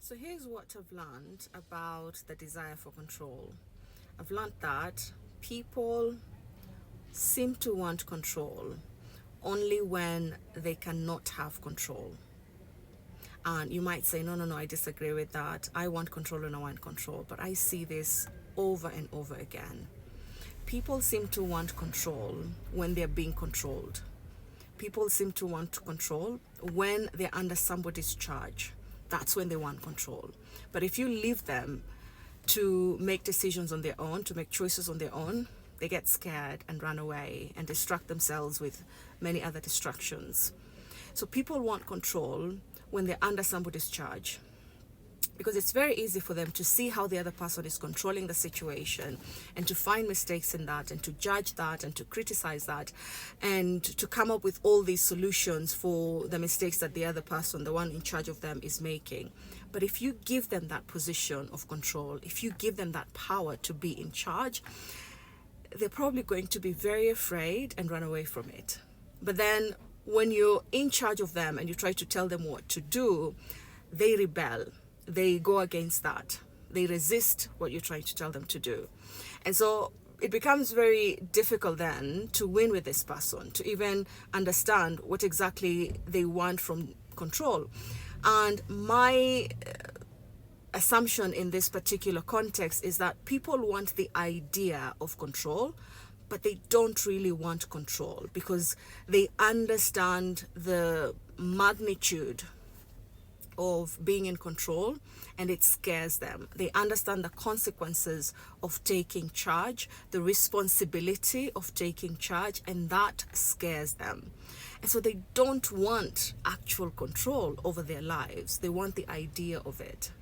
So here's what I've learned about the desire for control. I've learned that people seem to want control only when they cannot have control. And you might say, no, I disagree with that. I want control and I want control. But I see this over and over again. People seem to want control when they're being controlled. People seem to want control when they're under somebody's charge. That's when they want control. But if you leave them to make decisions on their own, to make choices on their own, they get scared and run away and distract themselves with many other distractions. So people want control when they're under somebody's charge, because it's very easy for them to see how the other person is controlling the situation and to find mistakes in that and to judge that and to criticize that and to come up with all these solutions for the mistakes that the other person, the one in charge of them, is making. But if you give them that position of control, if you give them that power to be in charge, they're probably going to be very afraid and run away from it. But then when you're in charge of them and you try to tell them what to do, they rebel. They go against that. They resist what you're trying to tell them to do. And so it becomes very difficult then to win with this person, to even understand what exactly they want from control. And my assumption in this particular context is that people want the idea of control, but they don't really want control because they understand the magnitude of being in control and it scares them. They understand the consequences of taking charge, the responsibility of taking charge, and that scares them. And so they don't want actual control over their lives. They want the idea of it.